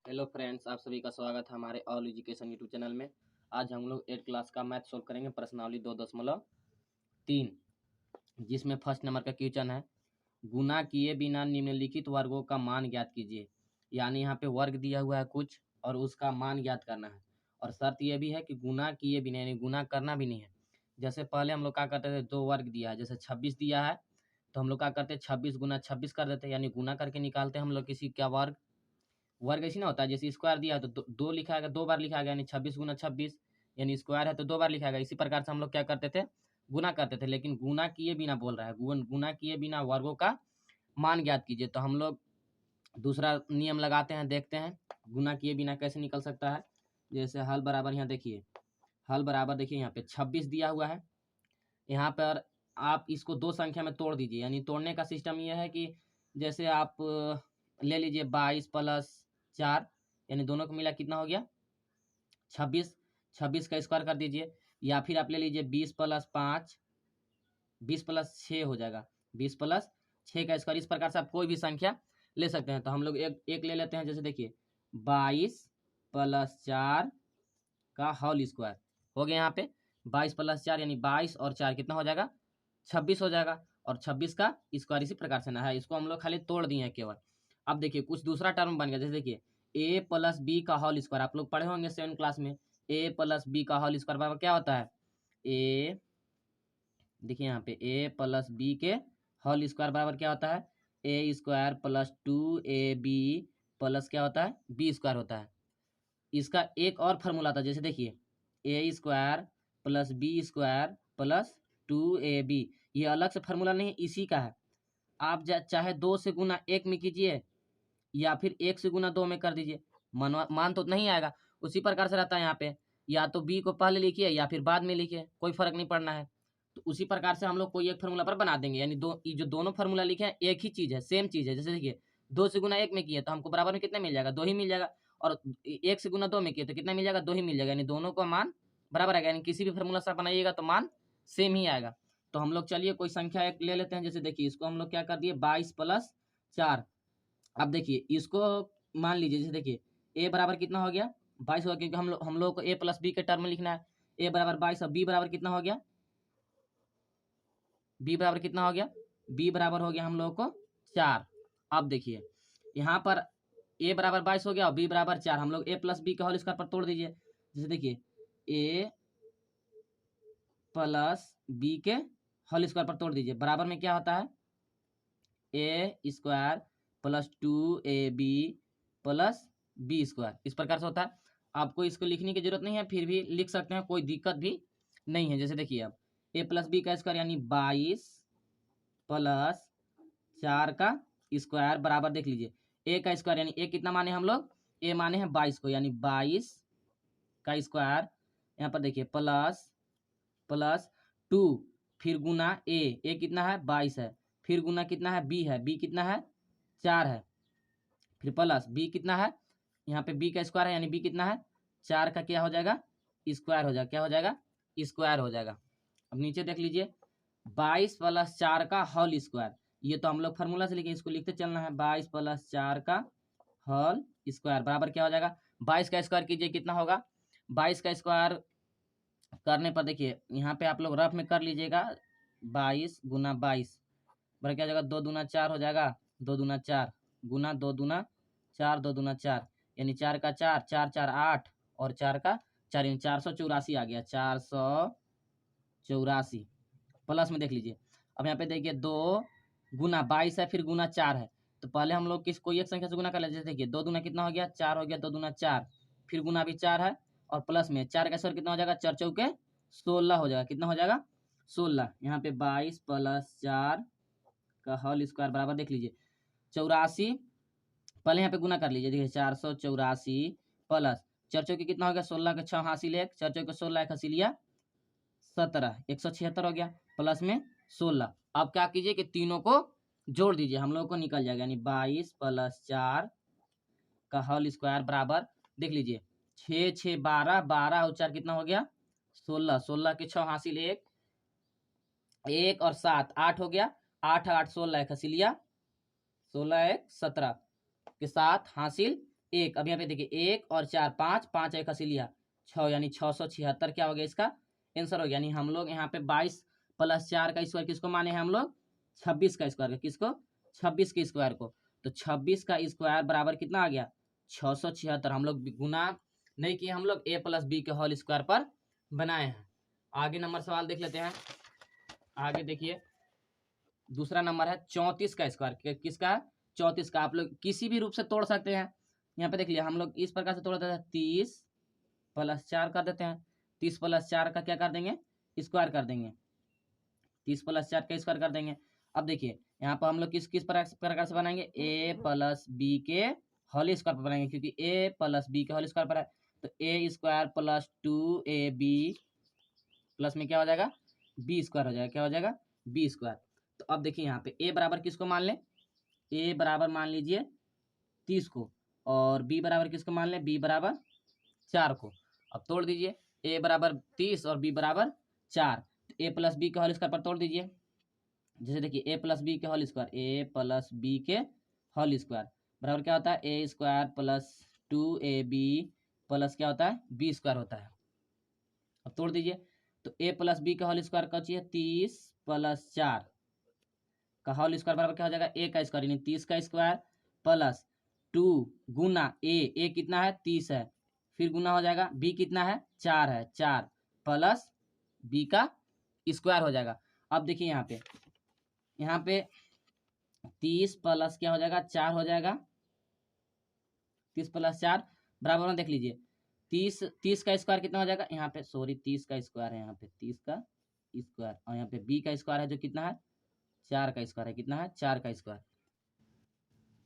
Hello friends, आप सभी का स्वागत है हमारे ऑल एजुकेशन यूट्यूब चैनल में। आज हम लोग 8 क्लास का मैथ सोल्व करेंगे, प्रश्नावली 2.3, जिसमें फर्स्ट नंबर का क्वेश्चन है, गुना किए बिना निम्नलिखित वर्गों का मान ज्ञात कीजिए। यानी यहाँ पे वर्ग दिया हुआ है कुछ और उसका मान ज्ञात करना है। और शर्त यह भी है कि गुना किए बिना, यानी गुना करना भी नहीं है। जैसे पहले हम लोग क्या करते थे, दो वर्ग दिया है, जैसे 26 दिया है तो हम लोग क्या करते, 26 गुना 26 कर देते, यानी गुना करके निकालते हम लोग किसी का वर्ग। वर्ग ऐसी ना होता है, जैसे स्क्वायर दिया है तो दो लिखा गया, 2 बार लिखा गया, यानी 26 गुना 26, यानी स्क्वायर है तो 2 बार लिखा गया। इसी प्रकार से हम लोग क्या करते थे, गुना करते थे। लेकिन गुना किए बिना बोल रहा है, गुना किए बिना वर्गों का मान ज्ञात कीजिए। तो हम लोग दूसरा नियम लगाते हैं, देखते हैं गुना किए बिना कैसे निकल सकता है। जैसे हल बराबर, यहाँ देखिए हल बराबर, देखिए यहाँ पे 26 दिया हुआ है, यहाँ पर आप इसको दो संख्या में तोड़ दीजिए। यानी तोड़ने का सिस्टम ये है कि जैसे आप ले लीजिए 22 प्लस 4, यानी दोनों को मिला कितना हो गया 26। 26 का स्क्वायर कर दीजिए, या फिर आप ले लीजिए 20 प्लस 5, 20 प्लस 6 हो जाएगा, 20 प्लस 6 का स्क्वायर। इस प्रकार से आप कोई भी संख्या ले सकते हैं। तो हम लोग एक ले लेते हैं, जैसे देखिए 22 प्लस 4 का होल स्क्वायर हो गया। यहाँ पे 22 प्लस 4 यानी 22 और 4 कितना हो जाएगा 26 हो जाएगा, और 26 का स्क्वायर इसी प्रकार से ना है, इसको हम लोग खाली तोड़ दिए हैं केवल। अब देखिए कुछ दूसरा टर्म बन गया, जैसे देखिए a प्लस बी का होल स्क्वायर, आप लोग पढ़े होंगे 7 क्लास में। a प्लस बी का होल स्क्वायर बराबर क्या होता है, a, देखिए यहाँ पे a प्लस बी के होल स्क्वायर बराबर क्या होता है, a square plus 2ab plus क्या होता है b स्क्वायर होता है। इसका एक और फार्मूला था, जैसे देखिए A square plus B square plus 2ab, ये अलग से फार्मूला नहीं, इसी का है। आप चाहे 2 से गुना 1 में कीजिए या फिर 1 से गुना 2 में कर दीजिए, मान तो नहीं आएगा। उसी प्रकार से रहता है यहाँ पे, या तो बी को पहले लिखिए या फिर बाद में लिखिए, कोई फर्क नहीं पड़ना है। तो उसी प्रकार से हम लोग कोई एक फार्मूला पर बना देंगे, यानी ये जो दोनों फार्मूला लिखे हैं एक ही चीज़ है, सेम चीज़ है। जैसे देखिए 2 से गुना 1 में किए तो हमको बराबर में कितना मिल जाएगा, 2 ही मिल जाएगा, और 1 से गुना 2 में किए तो कितना मिल जाएगा, 2 ही मिल जाएगा, यानी दोनों का मान बराबर आएगा। यानी किसी भी फार्मूला से बनाइएगा तो मान सेम ही आएगा। तो हम लोग चलिए कोई संख्या एक ले लेते हैं, जैसे देखिए इसको हम लोग क्या कर दिए 22 प्लस 4। अब देखिए इसको मान लीजिए, जैसे देखिए ए बराबर कितना हो गया 22 हो गया, क्योंकि हम लोग को ए प्लस बी के टर्म में लिखना है। ए बराबर 22 और बी बराबर कितना हो गया, बी बराबर कितना हो गया, बी बराबर हो गया हम लोग को 4। अब देखिए यहाँ पर ए बराबर 22 हो गया और बी बराबर 4, हम लोग ए प्लस बी के होल स्क्वायर पर तोड़ दीजिए। जैसे देखिए ए प्लस बी के होल स्क्वायर पर तोड़ दीजिए, बराबर में क्या होता है A square plus 2ab plus B square, इस प्रकार से होता है। आपको इसको लिखने की जरूरत नहीं है, फिर भी लिख सकते हैं, कोई दिक्कत भी नहीं है। जैसे देखिए अब ए प्लस बी का स्क्वायर यानी 22 प्लस 4 का स्क्वायर बराबर, देख लीजिए ए का स्क्वायर, यानी ए कितना माने हम लोग, ए माने हैं 22 को, यानी 22 का स्क्वायर, यहाँ पर देखिए प्लस प्लस 2, फिर गुना ए कितना है 22 है, फिर गुना कितना है बी कितना है 4 है, फिर प्लस बी कितना है, यहाँ पे बी का स्क्वायर है, यानी बी कितना है 4 का क्या हो जाएगा स्क्वायर हो जाएगा, क्या हो जाएगा स्क्वायर हो जाएगा। अब नीचे देख लीजिए 22 प्लस 4 का होल स्क्वायर, ये तो हम लोग फार्मूला से लिखे, इसको लिखते चलना है 22 प्लस 4 का होल स्क्वायर बराबर क्या हो जाएगा, 22 का स्क्वायर कीजिए कितना होगा, 22 का स्क्वायर करने पर देखिए यहाँ पे आप लोग रफ में कर लीजिएगा, 22 गुना 22 बराबर क्या हो जाएगा, 2 दूना 4 हो जाएगा, 2 दूना 4 गुना 2 दूना 4, 2 दूना 4, यानी 4 का 4, 4 4 8 और 4 का 4, यानी 484 आ गया, 484 प्लस में देख लीजिए। अब यहाँ पे देखिए 2 गुना 22 है, फिर गुना 4 है, तो पहले हम लोग कोई एक संख्या से गुना कर लेते हैं। देखिए 2 दूना कितना हो गया 4 हो गया, 2 दूना 4, फिर गुना भी 4 है, और प्लस में 4 का स्क्वायर कितना हो जाएगा, 4 चौके 16 हो जाएगा, कितना हो जाएगा 16। यहाँ पे 22 प्लस 4 का होल स्क्वायर बराबर देख लीजिए 84, पहले यहाँ पे गुना कर लीजिए, देखिए 484 प्लस 4 चौके कितना हो गया 16 के 6 हासिल 1, 4 चौके 16 एक हासिल लिया 17, 176 हो गया, प्लस में 16। अब क्या कीजिए कि तीनों को जोड़ दीजिए, हम लोगों को निकल जाएगा, यानी 22 प्लस 4 का होल स्क्वायर बराबर देख लीजिए 6 6 12, 12 और 4 कितना हो गया 16, 16 के 6 हासिल 1, 1 और 7 8 हो गया, 8 8 16 एक हासिल लिया 16 1 17 के साथ हासिल 1, अब यहाँ पे देखिए 1 और 4, 5, 5 एक हंसी लिया 6, यानी 676 क्या हो गया इसका आंसर हो गया। यानी हम लोग यहाँ पे 22 प्लस 4 का स्क्वायर किसको माने हैं हम लोग 26 का स्क्वायर, किसको 26 के स्क्वायर को। तो 26 का स्क्वायर बराबर कितना आ गया 676। हम लोग गुना नहीं किए, हम लोग a प्लस बी के होल स्क्वायर पर बनाए हैं। आगे नंबर सवाल देख लेते हैं। आगे देखिए दूसरा नंबर है 34 का स्क्वायर, किसका 34 का। आप लोग किसी भी रूप से तोड़ सकते हैं। यहाँ पे देख लिया हम लोग इस प्रकार से तोड़ देते हैं 30 प्लस 4 कर देते हैं। 30 प्लस 4 का क्या कर देंगे स्क्वायर कर देंगे, 30 प्लस 4 का स्क्वायर कर देंगे। अब देखिए यहाँ पर हम लोग किस किस प्रकार से बनाएंगे a प्लस बी के होल स्क्वायर पर बनाएंगे, क्योंकि a प्लस बी के होल स्क्वायर पर है। तो a square plus 2ab plus में क्या हो जाएगा b स्क्वायर हो जाएगा, क्या हो जाएगा b स्क्वायर। तो अब देखिए यहाँ पे a बराबर किसको मान लें, a बराबर मान लीजिए 30 को, और b बराबर किसको मान लें b बराबर 4 को। अब तोड़ दीजिए a बराबर 30 और b बराबर 4, a प्लस बी के होल स्क्वायर पर तोड़ दीजिए। जैसे देखिए a प्लस बी के whole square, a plus B के होल स्क्वायर बराबर क्या होता है a square plus 2ab plus क्या होता है b स्क्वायर होता है। अब तोड़ दीजिए तो a प्लस बी का होल स्क्वायर का चाहिए 30 प्लस 4 का होल स्क्वायर बराबर क्या हो जाएगा a का स्क्वायर, यानी 30 का स्क्वायर प्लस 2 गुना a कितना है 30 है, फिर गुना हो जाएगा b कितना है 4 है, 4 प्लस b का स्क्वायर हो जाएगा। अब देखिए यहाँ पे 30 प्लस क्या हो जाएगा 4 हो जाएगा, 30 प्लस 4 बराबर में देख लीजिए 30 का स्क्वायर कितना हो जाएगा, यहाँ पे सॉरी 30 का स्क्वायर है, यहाँ पे 30 का स्क्वायर, और यहाँ पे b का स्क्वायर है जो कितना है 4 का स्क्वायर है, कितना है 4 का स्क्वायर।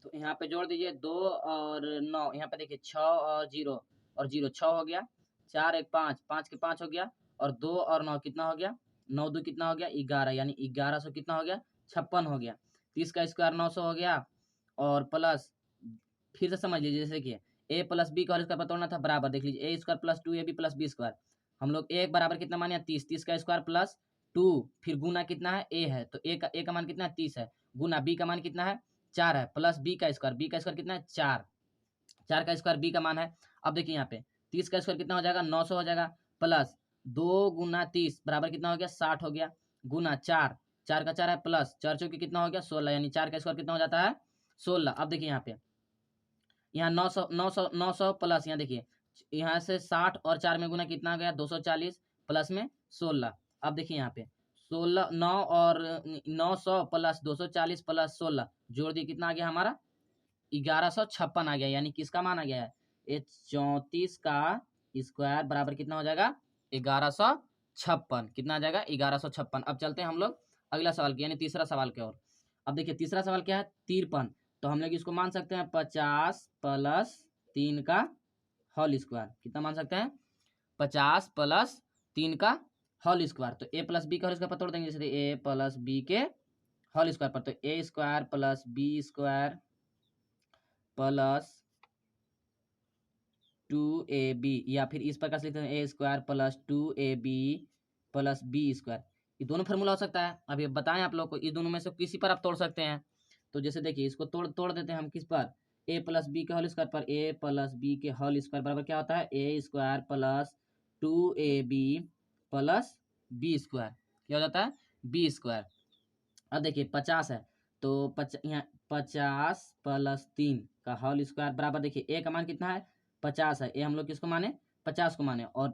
तो यहाँ पे जोड़ दीजिए 2 और 9, यहाँ पे देखिए 6 और 0 और 0 6 हो गया, 4 1 5, 5 के 5 हो गया, और 2 और 9 कितना हो गया 9 2 कितना हो गया 11, यानी 1100 कितना हो गया 56 हो गया। 30 का स्क्वायर 900 हो गया, और प्लस फिर से समझ लीजिए जैसे कि a प्लस बी का होल स्क्वायर पर तोड़ना था, बराबर देख लीजिए a square plus 2ab plus B square. हम लोग a बराबर कितना माने 30, 30 का स्क्वायर प्लस 2, फिर गुना कितना है a है, तो a का मान कितना है 30 है, गुना b का मान कितना है 4 है, प्लस b का स्क्वायर कितना है 4, 4 का स्क्वायर b का मान है। अब देखिए यहाँ पे 30 का स्क्वायर कितना हो जाएगा 900 हो जाएगा, प्लस 2 गुना 30 बराबर कितना हो गया 60 हो गया, गुना 4, 4 का 4 है, प्लस 4 चौके कितना हो गया 16, यानी 4 का स्क्वायर कितना हो जाता है 16। अब देखिए यहाँ पे यहाँ 900 प्लस यहाँ देखिए यहाँ से 60 और 4 में गुना कितना आ गया 240 प्लस में 16। अब देखिए यहाँ पे 16 9 और 900 प्लस 240 प्लस 16 जोड़ दिए कितना आ गया हमारा 1156 आ गया, यानी किसका मान आ गया है ये 34 का स्क्वायर बराबर कितना हो जाएगा 1156, कितना आ जाएगा 1156। अब चलते हैं हम लोग अगला सवाल की यानी तीसरा सवाल की ओर। अब देखिए तीसरा सवाल क्या है 53, तो हम लोग इसको मान सकते हैं 50 प्लस 3 का होल स्क्वायर, कितना मान सकते हैं 50 प्लस 3 का होल स्क्वायर। तो a प्लस बी का होल स्क्वायर पर तोड़ देंगे, जैसे a प्लस बी के होल स्क्वायर पर, तो a square plus B square plus 2ab, या फिर इस प्रकार से लिखते हैं a square plus 2ab plus B square. ये दोनों फार्मूला हो सकता है, अभी बताएं आप लोग को, इस दोनों में से किसी पर आप तोड़ सकते हैं। तो जैसे देखिए इसको तोड़ देते हैं हम किस पर a प्लस बी के होल स्क्वायर पर, a प्लस बी के होल स्क्वायर बराबर क्या होता है a square plus 2ab plus B square, क्या हो जाता है बी स्क्वायर। अब देखिए 50 है, तो यहाँ 50 प्लस 3 का होल स्क्वायर बराबर देखिए a का मान कितना है 50 है, a हम लोग किसको माने 50 को माने, और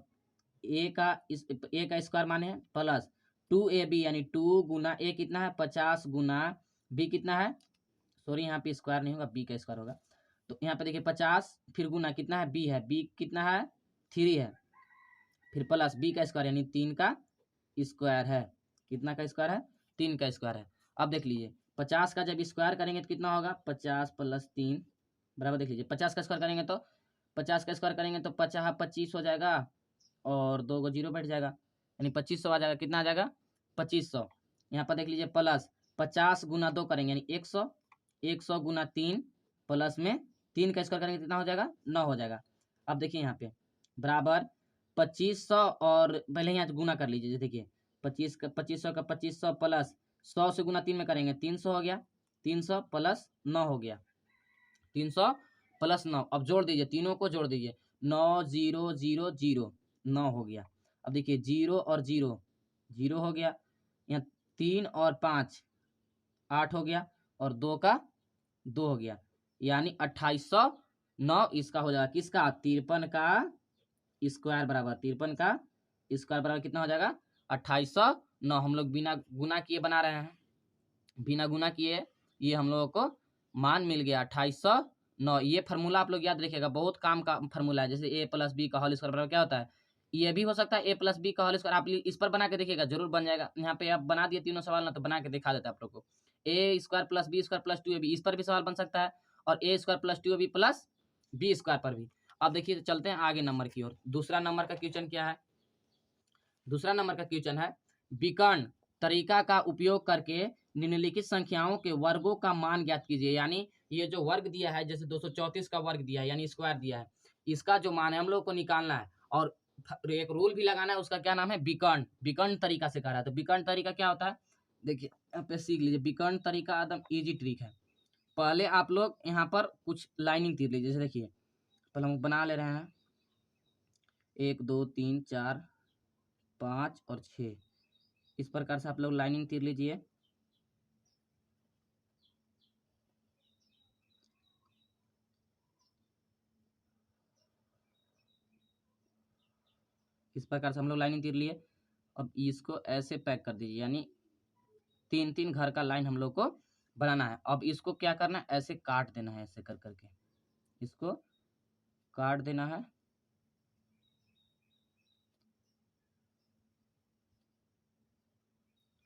a का स्क्वायर माने है प्लस 2ab, यानी 2 गुना a कितना है 50 गुना b कितना है, सॉरी यहाँ पे स्क्वायर नहीं होगा b का स्क्वायर होगा। तो यहाँ पे देखिए 50 फिर गुना कितना है b है, b कितना है 3 है, फिर प्लस b का स्क्वायर यानी 3 का स्क्वायर है, कितना का स्क्वायर है 3 का स्क्वायर है। अब देख लीजिए 50 का जब स्क्वायर करेंगे तो कितना होगा 50 प्लस 3 बराबर देख लीजिए 50 का स्क्वायर करेंगे तो 50 का स्क्वायर करेंगे तो 50 25 हो जाएगा, और 2 को 0 बैठ जाएगा, यानी 2500 आ जाएगा, कितना आ जाएगा 2500। यहाँ पर देख लीजिए प्लस 50 गुना 2 करेंगे यानी 100, 100 गुना 3 प्लस में 3 का स्क्वायर करेंगे कितना हो जाएगा 9 हो जाएगा। अब देखिए यहाँ पे बराबर 2500, और पहले यहाँ गुना कर लीजिए, देखिए 2500 का 2500 प्लस 100 से गुना 3 में करेंगे 300 हो गया, 300 प्लस 9 हो गया, 300 +9। अब जोड़ दीजिए, तीनों को जोड़ दीजिए, 9 0 0 0, 9 हो गया। अब देखिए 0 और 0 0 हो गया, यहाँ 3 और 5 8 हो गया, और 2 का 2 हो गया, यानी 2809 इसका हो जाएगा। किसका? 53 का स्क्वायर बराबर, 53 का स्क्वायर बराबर कितना हो जाएगा? 2809। हम लोग बिना गुना किए बना रहे हैं, बिना गुना किए ये हम लोगों को मान मिल गया 2809। ये फार्मूला आप लोग याद रखिएगा, बहुत काम का फार्मूला है। जैसे a + b का होल स्क्वायर बराबर क्या होता है, ये भी हो सकता है a + b का होल स्क्वायर। आप इस पर बना के देखिएगा, जरूर बन जाएगा। यहाँ पे आप बना दिए तीनों सवाल ना, तो बना के दिखा देता है आप लोग को। a² + b² + 2ab, इस पर भी सवाल बन सकता है, और a² + 2ab + b² पर भी। अब देखिए चलते हैं आगे नंबर की ओर। दूसरा नंबर का क्वेश्चन क्या है? दूसरा नंबर का क्वेश्चन है, विकर्ण तरीका का उपयोग करके निम्नलिखित संख्याओं के वर्गों का मान ज्ञात कीजिए। यानी ये जो वर्ग दिया है, जैसे 234 का वर्ग दिया है, यानी स्क्वायर दिया है, इसका जो मान है हम लोग को निकालना है, और एक रूल भी लगाना है। उसका क्या नाम है? विकर्ण। विकर्ण तरीका से कह रहा है, तो विकर्ण तरीका क्या होता है देखिए, यहाँ पे सीख लीजिए। विकर्ण तरीका एकदम ईजी ट्रिक है। पहले आप लोग यहाँ पर कुछ लाइनिंग तीर लीजिए। जैसे देखिए, पहले हम बना ले रहे हैं 1 2 3 4 5 और 6, इस प्रकार से आप लोग लाइनिंग तीर लीजिए। इस प्रकार से हम लोग लाइनिंग तीर लिए। अब इसको ऐसे पैक कर दीजिए, यानी 3-3 घर का लाइन हम लोग को बनाना है। अब इसको क्या करना है, ऐसे काट देना है, ऐसे कर करके इसको काट देना है।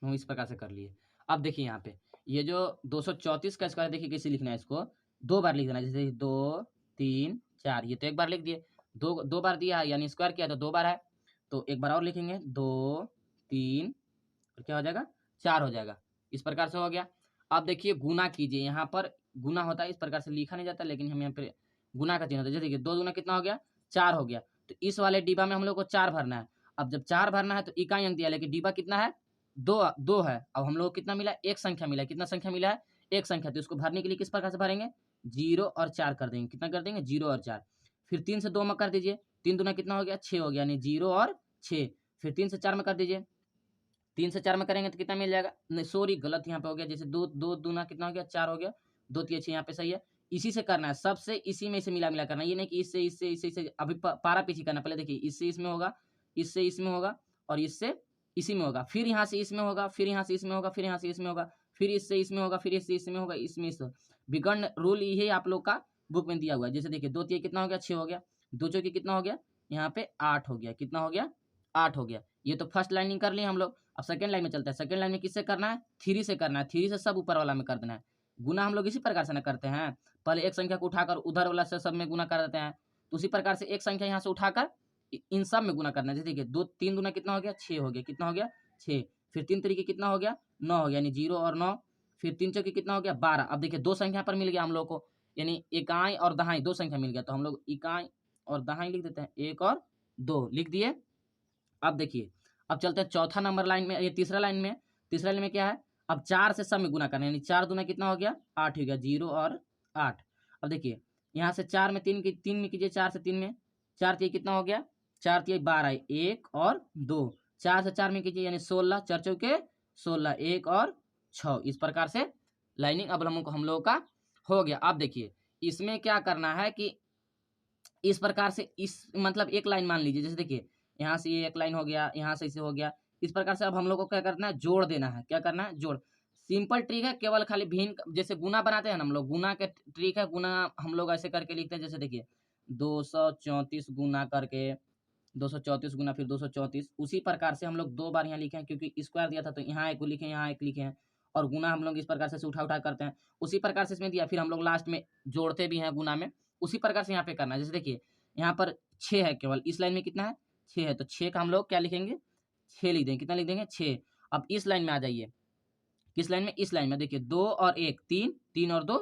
हम इस प्रकार से कर लिए। अब देखिए यहाँ पे ये जो 234 का स्क्वायर, देखिए कैसे लिखना है, इसको 2 बार लिख देना है। जैसे 2 3 4, ये तो एक बार लिख दिए, दो बार दिया है, यानी स्क्वायर किया तो 2 बार है, तो एक बार और लिखेंगे 2 3, और क्या हो जाएगा? 4 हो जाएगा। इस प्रकार से हो गया। अब देखिए गुना कीजिए, यहाँ पर गुना होता है, इस प्रकार से लिखा नहीं जाता, लेकिन हम यहाँ पे गुना का चिन्ह होता है। जैसे देखिए 2 दूना कितना हो गया? 4 हो गया। तो इस वाले डिब्बा में हम लोग को 4 भरना है। अब जब 4 भरना है तो इकाई अंक दिया, लेकिन डिब्बा कितना है? 2 है। अब हम लोग को कितना मिला? एक संख्या मिला। कितना संख्या मिला है? एक संख्या। तो इसको भरने के लिए किस प्रकार से भरेंगे? 0 और 4 कर देंगे। कितना कर देंगे? 0 और 4। फिर 3 से 2 में कर दीजिए, 3 दूना कितना हो गया? 6 हो गया, यानी 0 और 6। फिर 3 से 4 में कर दीजिए, 3 से 4 में करेंगे तो कितना मिल जाएगा? नहीं सॉरी, गलत यहाँ पे हो गया। जैसे 2 दूना कितना हो गया? 4 हो गया, 2 3 6 यहाँ पे सही है। इसी से करना है, सबसे इसी में से मिला मिला करना है। ये नहीं कि इससे अभी पारा पीछे करना। पहले देखिए, इससे इसमें होगा, इससे इसमें होगा, और इससे इसी में होगा, फिर यहाँ से इसमें होगा, फिर यहाँ से इसमें होगा, फिर यहाँ से इसमें होगा, फिर इससे इसमें होगा, फिर इससे इसमें होगा, इसमें इस विकर्ण रूल यही आप लोग का बुक में दिया हुआ है। जैसे देखिए 2 3 कितना हो गया? 6 हो गया, 2 चौके कितना हो गया? यहाँ पे 8 हो गया। कितना हो गया? 8 हो गया। ये तो फर्स्ट लाइनिंग कर ली हम लोग। अब सेकंड लाइन में चलते हैं। सेकंड लाइन में किससे करना है? 3 से करना है। 3 से सब ऊपर वाला में कर देना है। गुना हम लोग इसी प्रकार से ना करते हैं, पहले एक संख्या को उठाकर उधर वाला से सब में गुना कर देते हैं। तो उसी प्रकार से एक संख्या यहाँ से उठाकर इन सब में गुना करना है। जैसे देखिए 2 3 दूना कितना हो गया? 6 हो गया। कितना हो गया? 6। फिर 3 तरीके कितना हो गया? 9 हो गया, यानी 0 और 9। फिर 3 चौके कितना हो गया? 12। अब देखिए 2 संख्या पर मिल गया हम लोग को, यानी इकाई और दहाई 2 संख्या मिल गया, तो हम लोग इकाई और दहाई लिख देते हैं, 1 और 2 लिख दिए। अब देखिए, अब चलते हैं चौथा नंबर लाइन में, ये तीसरा लाइन में। तीसरा लाइन में क्या है? अब 4 से सब में गुना करना है, यानी 4 दूना कितना हो गया? 8 हो गया, 0 और 8। अब देखिए यहाँ से 4 में 3 में कीजिए, 4 से 3 में, 4 3 कितना हो गया? 4 3 12, 1 और 2। 4 से 4 में कीजिए, यानी 16, 4 चौके 16, 1 और 6। इस प्रकार से लाइनिंग अब हम लोगों का हो गया। अब देखिए इसमें क्या करना है कि इस प्रकार से इस मतलब एक लाइन मान लीजिए। जैसे देखिए यहाँ से ये एक लाइन हो गया, यहाँ से इसे हो गया। इस प्रकार से अब हम लोग को क्या करना है? जोड़ देना है। क्या करना है? जोड़। सिंपल ट्रिक है, केवल खाली भिन्न, जैसे गुना बनाते हैं ना हम लोग, गुना के ट्रिक है। गुना हम लोग ऐसे करके लिखते हैं। जैसे देखिए 234 गुना करके, 234 गुना फिर 234, उसी प्रकार से हम लोग 2 बार यहाँ लिखे हैं, क्योंकि स्क्वायर दिया था तो यहाँ एक लिखे, यहाँ एक लिखे हैं, और गुना हम लोग इस प्रकार से उठा उठा करते हैं। उसी प्रकार से इसमें दिया, फिर हम लोग लास्ट में जोड़ते भी हैं गुना में। उसी प्रकार से यहाँ पे करना है। जैसे देखिए यहाँ पर 6 है, केवल इस लाइन में कितना है? 6 है, तो 6 का हम लोग क्या लिखेंगे? 6 लिख देंगे। कितना लिख देंगे? 6। अब इस लाइन में आ जाइए। किस लाइन में? इस लाइन में। देखिए 2 और 1 3, 3 और 2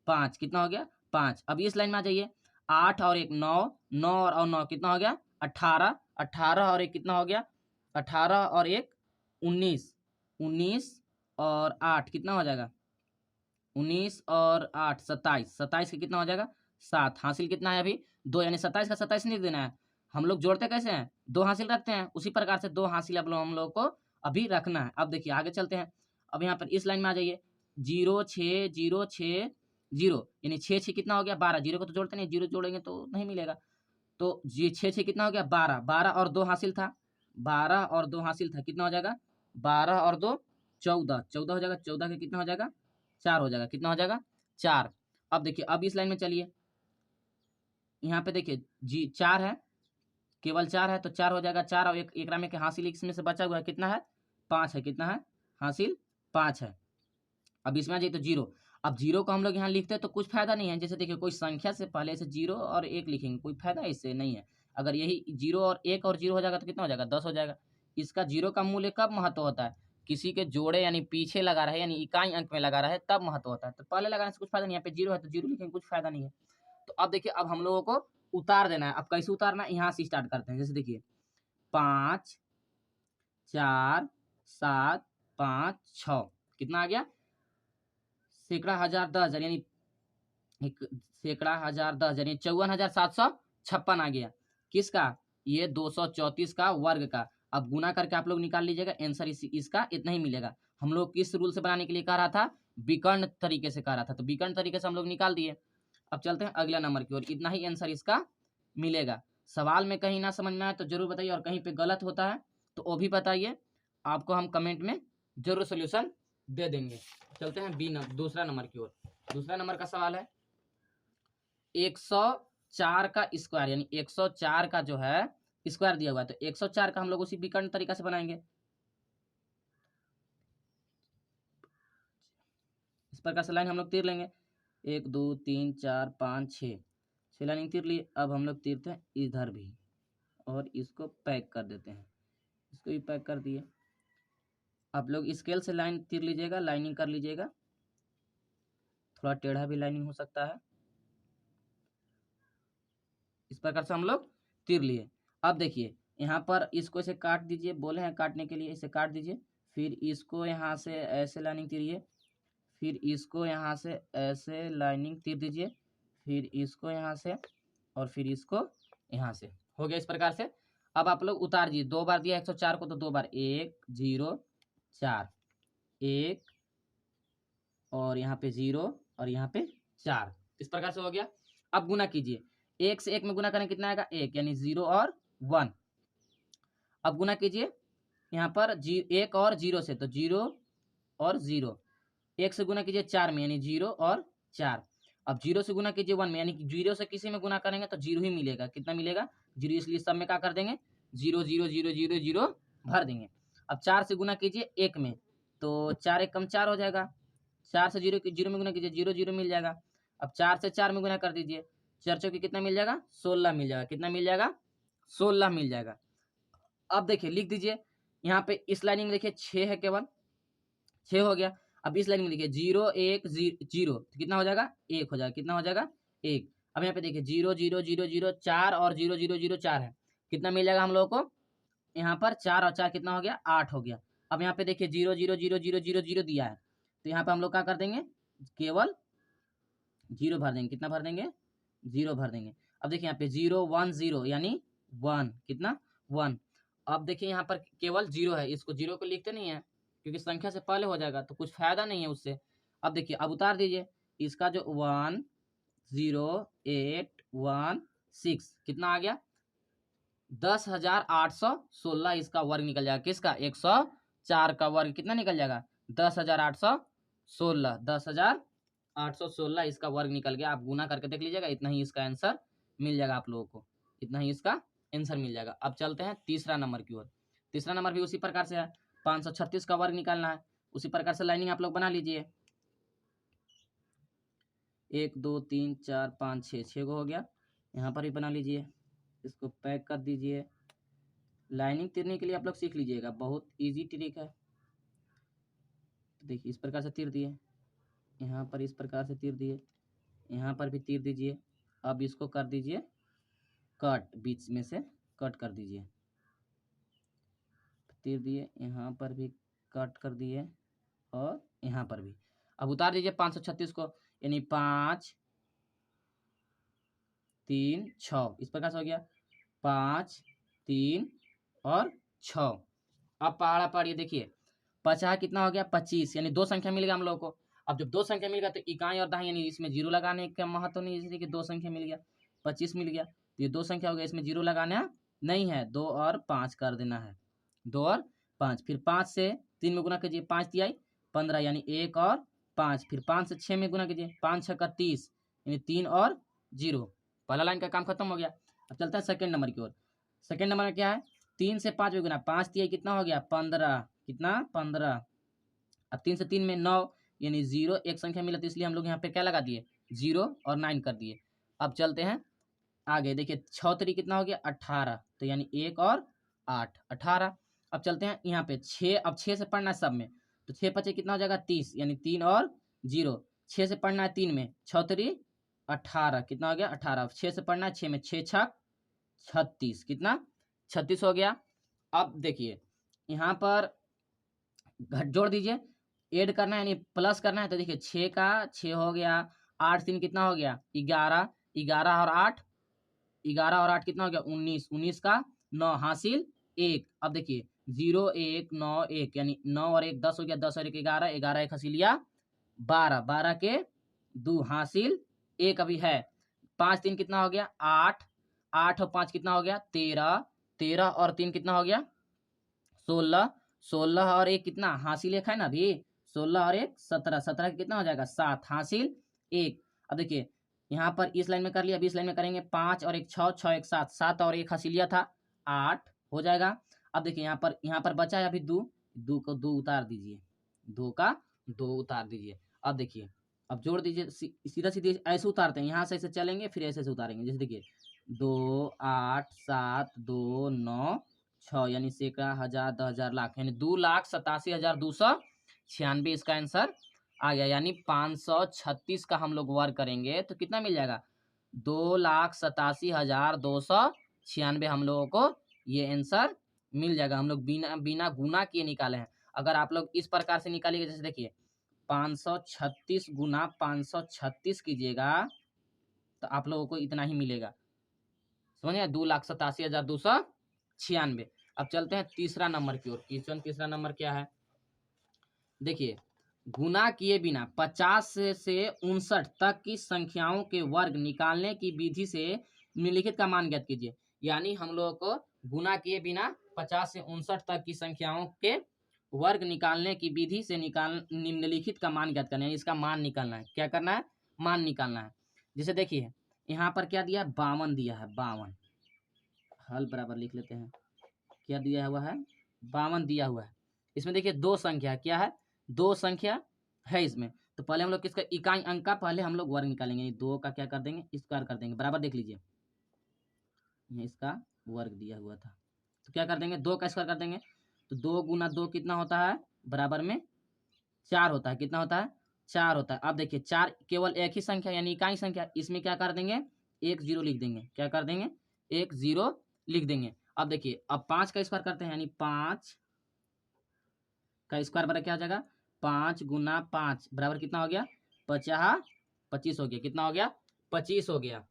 5, कितना हो गया? 5। अब इस लाइन में आ जाइए। 8 और 1 9, 9 और 9 कितना हो गया? 18, 18 और 1 कितना हो गया? 18 और 1 19, 19 और 8 कितना हो जाएगा? 19 और 8 27, 27 का कितना हो जाएगा? 7, हासिल कितना है अभी 2, यानी 27 का 27 नहीं देना है। हम लोग जोड़ते कैसे हैं, 2 हासिल रखते हैं, उसी प्रकार से 2 हासिल हम लोग को अभी रखना है। अब देखिए आगे चलते हैं। अब यहाँ पर इस लाइन में आ जाइए, 0 6 0 6 0, यानी 6 6 कितना हो गया 12, 0 को तो जोड़ते नहीं, 0 जोड़ेंगे तो नहीं मिलेगा। तो ये 6 6 कितना हो गया 12, 12 और 2 हासिल था, 12 और 2 हासिल था, कितना हो जाएगा 12 और 2 14, 14 हो जाएगा, 14 का कितना हो जाएगा 4 हो जाएगा, कितना हो जाएगा 4। अब देखिए अब इस लाइन में चलिए, यहाँ पे देखिए जी 4 है, केवल 4 है तो 4 हो जाएगा, 4 और एक में के हासिल इसमें से बचा हुआ है कितना है 5 है, कितना है हासिल 5 है। अब इसमें आ जाइए तो 0, अब 0 को हम लोग यहाँ लिखते हैं तो कुछ फायदा नहीं है। जैसे देखिए कोई संख्या से पहले से 0 और 1 लिखेंगे, कोई फायदा इससे नहीं है। अगर यही 0 और 1 और 0 हो जाएगा तो कितना हो जाएगा 10 हो जाएगा। इसका 0 का मूल्य कब महत्व होता है, किसी के जोड़े यानी पीछे लगा रहे यानी इकाई अंक में लगा रहे तब महत्व होता है। तो पहले लगाने से कुछ फायदा नहीं, यहाँ पे 0 है तो 0 लिखेंगे, कुछ फायदा नहीं है। तो अब देखिए अब हम लोगों को उतार देना है। अब कैसे उतारना है, यहाँ से स्टार्ट करते हैं। जैसे देखिए 5 4 7 5 6, कितना आ गया सैकड़ा हजार 10,000, यानी एक सैकड़ा हजार 10,000, यानी 54,756 आ गया। किसका, ये 234 का वर्ग का। अब गुना करके आप लोग निकाल लीजिएगा, आंसर इसका इतना ही मिलेगा। हम लोग किस रूल से बनाने के लिए कह रहा था, विकर्ण तरीके से कह रहा था, तो विकर्ण तरीके से हम लोग निकाल दिए। अब चलते हैं अगला नंबर की ओर, इतना ही आंसर इसका मिलेगा। सवाल में कहीं ना समझ में आए तो जरूर बताइए, और कहीं पे गलत होता है तो वो भी बताइए, आपको हम कमेंट में जरूर सोल्यूशन दे देंगे। चलते हैं दूसरा नंबर की ओर। दूसरा नंबर का सवाल है 104 का स्क्वायर, यानी 104 का जो है स्क्वायर दिया हुआ है, तो 104 का हम लोग उसी विकर्ण तरीका से बनाएंगे। इस प्रकार से लाइन हम लोग तीर लेंगे, 1 2 3 4 5 6, 6 लाइन तीर लिए। अब हम लोग तीरते हैं इधर भी, और इसको पैक कर देते हैं, इसको भी पैक कर दिए। आप लोग स्केल से लाइन तीर लीजिएगा, लाइनिंग कर लीजिएगा, थोड़ा टेढ़ा भी लाइनिंग हो सकता है। इस प्रकार से हम लोग तीर लिए। अब देखिए यहाँ पर इसको इसे काट दीजिए, बोले हैं काटने के लिए, इसे काट दीजिए। फिर इसको यहाँ से ऐसे लाइनिंग तीरिए, फिर इसको यहाँ से ऐसे लाइनिंग तीर दीजिए, फिर इसको यहाँ से, और फिर इसको यहाँ से। हो गया इस प्रकार से। अब आप लोग उतार दीजिए, 2 बार दिया 104 को तो 2 बार, 1 0 4, 1 और यहाँ पे 0 और यहाँ पे 4, इस प्रकार से हो गया। अब गुना कीजिए, 1 से 1 में गुना करें कितना आएगा 1, यानी 0 और 1। अब गुना कीजिए यहाँ पर 1 और 0 से, तो 0 और 0। 1 से गुना कीजिए 4 में, यानी 0 और 4। अब 0 से गुना कीजिए 1 में, यानी 0 से किसी में गुना करेंगे तो 0 ही मिलेगा। कितना मिलेगा 0, इसलिए सब में क्या कर देंगे 0 0 0 0 0 भर देंगे। अब 4 से गुना कीजिए 1 में, तो 4 1 कम 4 हो जाएगा। 4 से 0 में गुना कीजिए, 0 0 मिल जाएगा। अब 4 से 4 में गुना कर दीजिए, 4 चौके कितना मिल जाएगा 16 मिल जाएगा। कितना मिल जाएगा 16 मिल जाएगा। अब देखिए लिख दीजिए, यहाँ पे इस लाइनिंग में देखिए 6 है, केवल 6 हो गया। अब इस लाइन में देखिए 0 1 0, तो कितना हो जाएगा 1 हो जाएगा। कितना हो जाएगा 1। अब यहाँ पे देखिए 0 0 0 0 4 और 0 0 0 4 है, कितना मिल जाएगा हम लोगों को यहाँ पर 4 और 4 कितना हो गया 8 हो गया। अब यहाँ पे देखिए 0 0 0 0 0 0 दिया है, तो यहाँ पे हम लोग क्या कर देंगे केवल 0 भर देंगे। कितना भर देंगे 0 भर देंगे। अब देखिए यहाँ पे 0 1 0, यानी 1, कितना 1। अब देखिए यहाँ पर केवल 0 है, इसको 0 को लिखते नहीं है क्योंकि संख्या से पहले हो जाएगा तो कुछ फायदा नहीं है उससे। अब देखिए अब उतार दीजिए, इसका जो 1 0 8 1 6 कितना आ गया 10,816, इसका वर्ग निकल जाएगा। किसका 104 का वर्ग कितना निकल जाएगा 10,816, 10,816 इसका वर्ग निकल गया। आप गुना करके देख लीजिएगा, इतना ही इसका आंसर मिल जाएगा आप लोगों को, इतना ही इसका आंसर मिल जाएगा। अब चलते हैं तीसरा नंबर की ओर। तीसरा नंबर भी उसी प्रकार से है, 536 का वर्ग निकालना है। उसी प्रकार से लाइनिंग आप लोग बना लीजिए, 1 2 3 4 5 6, 6 को हो गया। यहाँ पर भी बना लीजिए, इसको पैक कर दीजिए। लाइनिंग तीरने के लिए आप लोग सीख लीजिएगा, बहुत इजी ट्रिक है। तो देखिए इस प्रकार से तीर दिए, यहाँ पर इस प्रकार से तीर दिए, यहाँ पर भी तीर दीजिए। अब इसको कर दीजिए कट, बीच में से कट कर दीजिए, तीर दिए, यहाँ पर भी कट कर दिए, और यहाँ पर भी। अब उतार दीजिए 536 को, यानी 5 3 6, इस प्रकार से हो गया 5 3 और 6। अब पहाड़ा पहाड़ी देखिए 50 कितना हो गया 25, यानी दो संख्या मिल गया हम लोग को। अब जब दो संख्या मिल गया तो इकाई और दहाई यानी इसमें जीरो लगाने का महत्व नहीं है, जैसे कि दो संख्या मिल गया 25 मिल गया तो ये दो संख्या हो गया, इसमें जीरो लगाना नहीं है, 2 और 5 कर देना है, 2 और 5। फिर 5 से 3 में गुना कीजिए, 5 तिहाई 15 यानी 1 और 5। फिर 5 से 6 में गुना कीजिए, 5 6 का 30 यानी 3 और 0। पहला लाइन का काम खत्म हो गया। अब चलता है सेकंड नंबर की ओर। सेकंड नंबर में क्या है, 3 से 5 में गुना, 5 तिहाई कितना हो गया 15, कितना 15। अब 3 से 3 में 9 यानी 0, एक संख्या मिला तो इसलिए हम लोग यहाँ पे क्या लगा दिए 0 और 9 कर दिए। अब चलते हैं आगे, देखिए 6 3 कितना हो गया 18, तो यानी 1 और 8 18। अब चलते हैं यहाँ पे 6, अब 6 से पढ़ना है सब में, तो 6 5 कितना हो जाएगा 30 यानी 3 और 0। 6 से पढ़ना है 3 में, 6 3 18 कितना हो गया 18। 6 से पढ़ना है 6 में, 6 6 36 कितना 36 हो गया। अब देखिए यहाँ पर घट जोड़ दीजिए, ऐड करना है यानी प्लस करना है, तो देखिए 6 का 6 हो गया, 8 3 कितना हो गया 11, 11 और 8, 11 और 8 कितना हो गया 19, 19 का 9 हासिल 1। अब देखिए 0 1 9 1 यानी 9 और 1 10 हो गया, 10 और 1 11, 11 1 हासिल लिया 12, 12 के 2 हासिल 1 अभी है। 5 3 कितना हो गया 8, 8 और 5 कितना हो गया 13, 13 और 3 कितना हो गया 16, 16 और 1 कितना हासिल 1 है ना अभी, 16 और 1 17, 17 कितना हो जाएगा 7 हासिल 1। अब देखिए यहाँ पर इस लाइन में कर लिया, अभी इस लाइन में करेंगे 5 और 1 6, 6 1 7, 7 और 1 हासिल लिया था 8 हो जाएगा। अब देखिए यहाँ पर बचा है अभी 2, 2 को 2 उतार दीजिए, 2 का 2 उतार दीजिए। अब देखिए अब जोड़ दीजिए, सीधा सीधे ऐसे उतारते हैं, यहाँ से ऐसे चलेंगे फिर ऐसे ऐसे उतारेंगे, जैसे देखिए 2 8 7 2 9 6 यानी सैकड़ा हजार 10,000 लाख यानी 2,87,296 इसका आंसर आ गया। यानी 536 का हम लोग वर्ग करेंगे तो कितना मिल जाएगा 2,87,296 हम लोगों को ये आंसर मिल जाएगा। हम लोग बिना बिना गुना किए निकाले हैं। अगर आप लोग इस प्रकार से निकालिएगा, जैसे देखिए 536 गुना 536 कीजिएगा तो आप लोगों को इतना ही मिलेगा, समझिए 2,87,296। अब चलते हैं तीसरा नंबर की ओर। क्वेश्चन तीसरा नंबर क्या है, देखिए गुना किए बिना 50 से 59 तक की संख्याओं के वर्ग निकालने की विधि से निम्नलिखित का मान ज्ञात कीजिए। यानी हम लोगों को गुना किए बिना 50 से 59 तक की संख्याओं के वर्ग निकालने की विधि से निम्नलिखित का मान ज्ञात करना है, इसका मान निकालना है। क्या करना है, मान निकालना है। जैसे देखिए यहाँ पर क्या दिया है 52 दिया है, 52 हल बराबर लिख लेते हैं, क्या दिया हुआ है 52 दिया हुआ है। इसमें देखिए दो संख्या, क्या है दो संख्या है इसमें, तो पहले हम लोग किसका इकाई अंक का पहले हम लोग वर्ग निकालेंगे, दो का क्या कर देंगे स्क्वायर कर देंगे, बराबर देख लीजिए ये इसका वर्ग दिया हुआ था, तो क्या कर देंगे 2 का स्क्वायर कर देंगे, तो 2 गुना 2 कितना होता है बराबर में 4 होता है, कितना होता है 4 होता है। अब देखिए 4 केवल एक ही संख्या यानी इकाई संख्या, इसमें क्या कर देंगे 1 0 लिख देंगे, क्या कर देंगे 1 0 लिख देंगे। अब देखिए अब 5 का स्क्वायर करते हैं, यानी 5 का स्क्वायर बराबर क्या हो जाएगा 5 गुना 5 बराबर कितना हो गया 50, 25 हो गया, कितना हो गया 25 हो गया।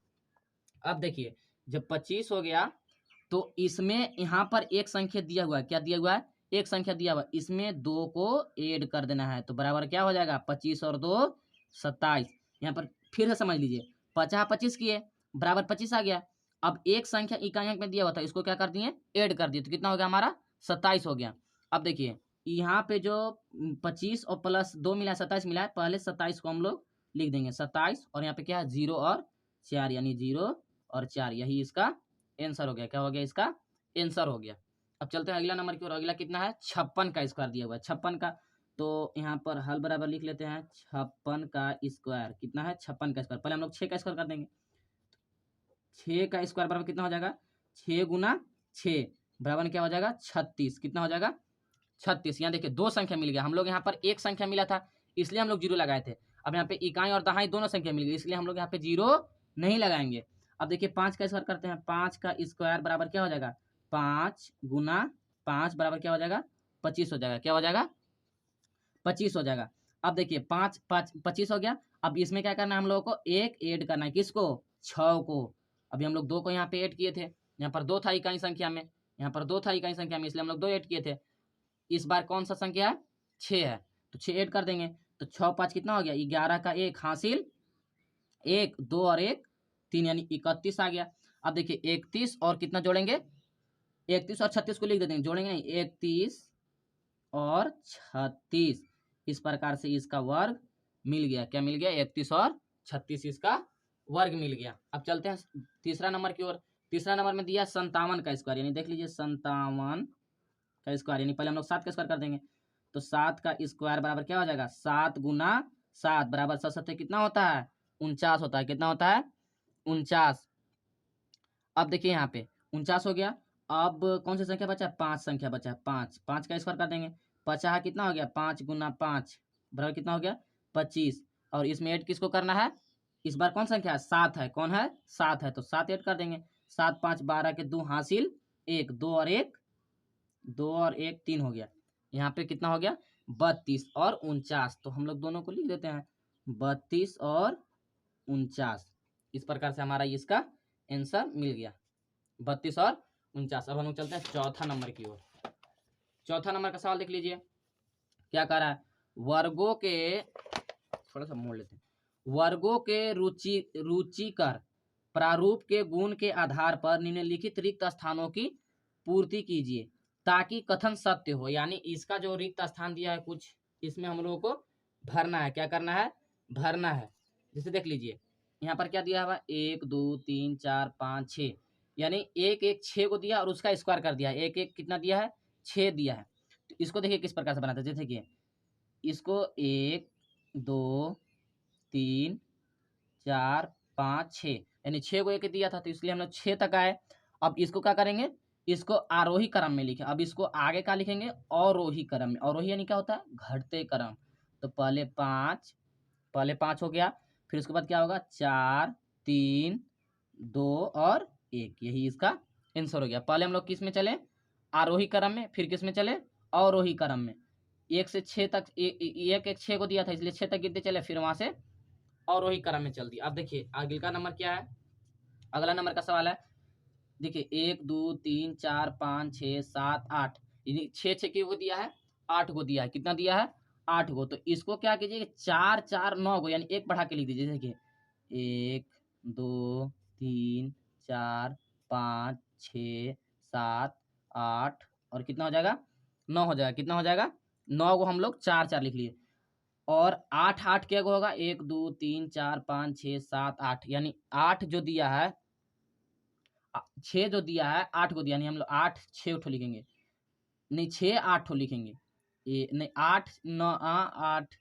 अब देखिए जब 25 हो गया तो इसमें यहाँ पर एक संख्या दिया हुआ है, क्या दिया हुआ है एक संख्या दिया हुआ है, इसमें 2 को ऐड कर देना है, तो बराबर क्या हो जाएगा 25 और 2 27। यहाँ पर फिर से समझ लीजिए 50 25 किए बराबर 25 आ गया। अब एक संख्या इकाई अंक में दिया हुआ था, इसको क्या कर दिए ऐड कर दिए, तो कितना हो गया हमारा 27 हो गया। अब देखिए यहाँ पे जो 25 और प्लस 2 मिला है 27 मिला है, पहले 27 को हम लोग लिख देंगे 27, और यहाँ पे क्या है 0 और 4 यानी 0 और 4, यही इसका आंसर हो गया। क्या हो गया इसका आंसर हो गया। अब चलते हैं अगला नंबर की ओर। अगला कितना है 56 का स्क्वायर दिया हुआ है 56 का, तो यहाँ पर हल बराबर लिख लेते हैं 56 का स्क्वायर कितना है 56 का स्क्वायर, पहले हम लोग 6 का स्क्वायर कर देंगे, 6 का स्क्वायर बराबर कितना हो जाएगा 6 गुना 6 बराबर क्या हो जाएगा 36, कितना हो जाएगा 36। यहाँ देखिए दो संख्या मिल गया, हम लोग यहाँ पर एक संख्या मिला था इसलिए हम लोग 0 लगाए थे। अब यहाँ पे इकाई और दहाई दोनों संख्या मिल गई इसलिए हम लोग यहाँ पे 0 नहीं लगाएंगे। अब देखिए 5 का स्क्वायर करते हैं, 5 का स्क्वायर बराबर क्या हो जाएगा 5 गुना 5 बराबर क्या हो जाएगा 25 हो जाएगा, क्या हो जाएगा 25 हो जाएगा। अब देखिए 5 5 25 हो गया। अब इसमें क्या करना है हम लोगों को एक ऐड करना है, किसको 6 को, अभी हम लोग 2 को यहाँ पे ऐड किए थे, यहाँ पर 2 था इकाई संख्या में, यहाँ पर 2 था इकाई संख्या में, इसलिए हम लोग 2 ऐड किए थे। इस बार कौन सा संख्या है? 6 है, तो 6 ऐड कर देंगे, तो 6 5 कितना हो गया? 11 का 1 हासिल 1, 2 और 1 3 यानी 31 आ गया। अब देखिए 31 और कितना जोड़ेंगे? 31 और 36 को लिख देते हैं, जोड़ेंगे नहीं, 31 और 36। इस प्रकार से इसका वर्ग मिल गया। क्या मिल गया? 31 और 36 इसका वर्ग मिल गया। अब चलते हैं तीसरा नंबर की ओर। तीसरा नंबर में दिया 57 का स्क्वायर, यानी देख लीजिए 57 का स्क्वायर, यानी पहले हम लोग 7 का स्क्वायर कर देंगे, तो 7 का स्क्वायर बराबर क्या हो जाएगा? 7 गुना 7 बराबर 7 7 कितना होता है? 49 होता है। कितना होता है? 49। अब देखिए यहाँ पे 49 हो गया। अब कौन सी संख्या बचा है? 5 संख्या बचा है। 5 5 का स्क्वायर कर देंगे, 50 कितना हो गया? 5 गुना 5 बराबर कितना हो गया? 25। और इसमें ऐड किसको करना है? इस बार कौन संख्या है? 7 है। कौन है? 7 है, तो 7 ऐड कर देंगे। 7 5 12 के 2 हासिल 1, 2 और 1 2 और 1 3 हो गया। यहाँ पे कितना हो गया? 32 और 49। तो हम लोग दोनों को लिख देते हैं, 32 और 49। इस प्रकार से हमारा इसका आंसर मिल गया, 32 और 49। अब हम लोग चलते हैं चौथा नंबर की ओर। चौथा नंबर का सवाल देख लीजिए, क्या कह रहा है? वर्गों के, थोड़ा सा मोड़ लेते हैं, वर्गों के रुचिकर प्रारूप के गुण के आधार पर निम्नलिखित रिक्त स्थानों की पूर्ति कीजिए ताकि कथन सत्य हो। यानी इसका जो रिक्त स्थान दिया है कुछ, इसमें हम लोगों को भरना है। क्या करना है? भरना है। जैसे देख लीजिए यहाँ पर क्या दिया हुआ? 1 2 3 4 5 6, यानी 1 1 6 को दिया और उसका स्क्वायर कर दिया है। 1 1 कितना दिया है? 6 दिया है। तो इसको देखिए किस प्रकार से बनाते हैं। जैसे कि इसको 1 2 3 4 5 6, यानी 6 को 1 दिया था, तो इसलिए हम लोग 6 तक आए। अब इसको क्या करेंगे? इसको आरोही क्रम में लिखें। अब इसको आगे का लिखेंगे? अवरोही क्रम में। अवरोही यानी क्या होता है? घटते क्रम। तो पहले 5 हो गया, फिर उसके बाद क्या होगा? 4 3 2 और 1, यही इसका आंसर हो गया। पहले हम लोग किस में चले? आरोही क्रम में, फिर किस में चले? अवरोही क्रम में। 1 से 6 तक, 1 1 6 को दिया था, इसलिए 6 तक गिनते चले, फिर वहां से अवरोही क्रम में चल दिया। अब देखिए आगे का नंबर क्या है? अगला नंबर का सवाल है, देखिए 1 2 3 4 5 6 7 8, यानी 6 6 को दिया है, 8 को दिया है। कितना दिया है? 8 को। तो इसको क्या कीजिए? 4 4 9 को, यानी 1 बढ़ा के लिख दीजिए। जैसे कि 1 2 3 4 5 6 7 8 और कितना हो जाएगा? 9 हो जाएगा। कितना हो जाएगा? 9 को हम लोग 4 4 लिख लिए। और 8 8 क्या होगा? 1 2 3 4 5 6 7 8, यानी 8 जो दिया है, 6 जो दिया है 8 को दिया, नहीं हम लोग 8 6 ठो लिखेंगे, नहीं 6 8 ठो लिखेंगे। ये नहीं 8 9 8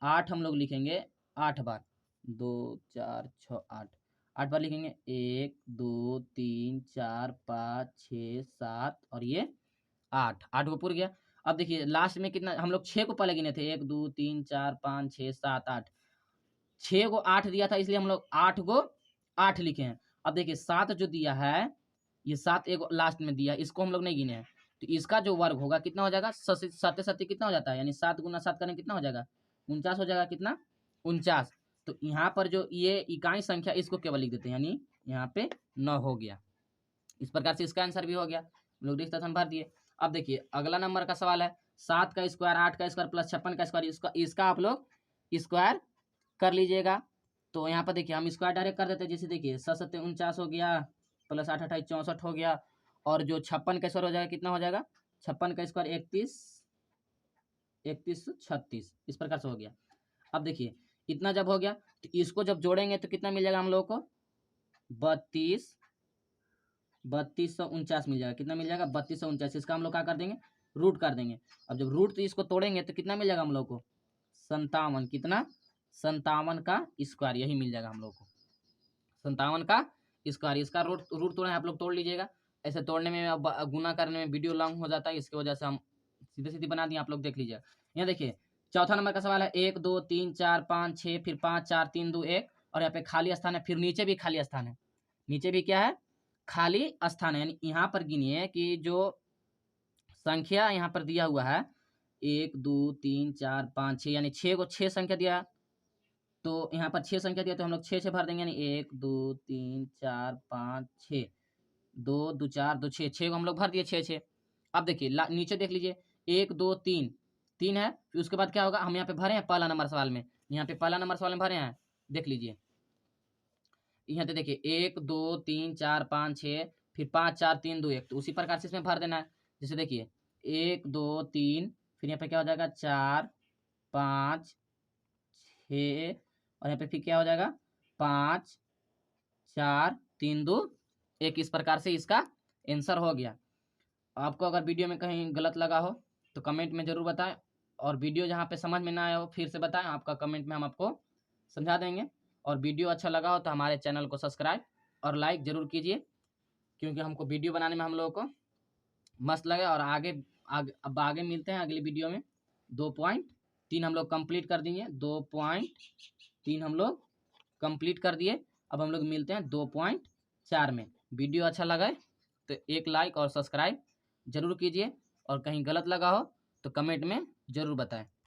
8 हम लोग लिखेंगे 8 बार, 2 4 6 8 8 बार लिखेंगे। 1 2 3 4 5 6 7 और ये 8 8 को पूर गया। अब देखिए लास्ट में कितना, हम लोग 6 को पहले गिने थे, 1 2 3 4 5 6 7 8, 6 को 8 दिया था, इसलिए हम लोग 8 को 8 लिखे हैं। अब देखिए 7 जो दिया है, ये 7 एक लास्ट में दिया है, इसको हम लोग नहीं गिने हैं, तो इसका जो वर्ग होगा कितना हो जाएगा? 7 7 कितना हो जाता है? यानी 7 गुना 7 करें कितना हो जाएगा? 49 हो जाएगा। कितना? 49। तो यहाँ पर जो ये इकाई संख्या, इसको केवल लिख देते हैं, यानी यहाँ पे 9 हो गया। इस प्रकार से इसका आंसर भी हो गया। हम लोग रिक्त स्थान भर दिए। अब देखिए अगला नंबर का सवाल है, 7 का स्क्वायर 8 का स्क्वायर प्लस 56 का स्क्वायर, इसका आप लोग स्क्वायर कर लीजिएगा। तो यहाँ पर देखिए हम स्क्वायर डायरेक्ट कर देते हैं। जैसे देखिए 7 7 49 हो गया, प्लस 8 28 64 हो गया, और जो 56 का स्क्वायर हो जाएगा, कितना हो जाएगा? 56 का स्क्वायर 31 31 36, इस प्रकार से हो गया। अब देखिए इतना जब हो गया, तो इसको जब जोड़ेंगे तो कितना मिल जाएगा हम लोग को? 3249 मिल जाएगा। कितना मिल जाएगा? 3249। इसका हम लोग क्या कर देंगे? रूट कर देंगे। अब जब रूट तो इसको तोड़ेंगे तो कितना मिल जाएगा हम लोग को? 57। कितना? 57 का स्क्वायर, यही मिल जाएगा हम लोग को, 57 का स्क्वायर। इसका रूट तोड़े, आप लोग तोड़ लीजिएगा। ऐसे तोड़ने में, गुना करने में वीडियो लॉन्ग हो जाता है, इसकी वजह से हम सीधे सीधे बना दिए, आप लोग देख लीजिए। यहाँ देखिए चौथा नंबर का सवाल है, 1 2 3 4 5 6, फिर 5 4 3 2 1, और यहाँ पे खाली स्थान है, फिर नीचे भी खाली स्थान है। नीचे भी क्या है? खाली स्थान है। यानी यहाँ पर गिनिए कि जो संख्या यहाँ पर दिया हुआ है 1 2 3 4 5 6, यानी 6 को 6 संख्या दिया, तो यहाँ पर 6 संख्या दिया तो हम लोग 6 से भर देंगे, यानी 1 2 3 4 5 6, 2 2 4 2 6, 6 को हम लोग भर दिए 6 6। अब देखिए नीचे देख लीजिए 1 2 3 3 है, फिर उसके बाद क्या होगा, हम यहाँ पे भरे हैं पहला नंबर सवाल में, यहाँ पे पहला नंबर सवाल में भरे हैं, देख लीजिए यहाँ पे देखिए 1 2 3 4 5 6, फिर 5 4 3 2 1, तो उसी प्रकार से इसमें भर देना है। जैसे देखिए 1 2 3, फिर यहाँ पे क्या हो जाएगा 4 5 6, और यहाँ पे फिर क्या हो जाएगा 5 4 3 2 1। इस प्रकार से इसका आंसर हो गया। आपको अगर वीडियो में कहीं गलत लगा हो तो कमेंट में ज़रूर बताएं, और वीडियो जहाँ पे समझ में ना आया हो फिर से बताएं, आपका कमेंट में हम आपको समझा देंगे। और वीडियो अच्छा लगा हो तो हमारे चैनल को सब्सक्राइब और लाइक ज़रूर कीजिए, क्योंकि हमको वीडियो बनाने में हम लोगों को मस्त लगे। और अब आगे मिलते हैं अगली वीडियो में। 2.3 हम लोग कंप्लीट कर दिए, 2.3 हम लोग कंप्लीट कर दिए। अब हम लोग मिलते हैं 2.4 में। वीडियो अच्छा लगा तो एक लाइक और सब्सक्राइब जरूर कीजिए, और कहीं गलत लगा हो तो कमेंट में ज़रूर बताएं।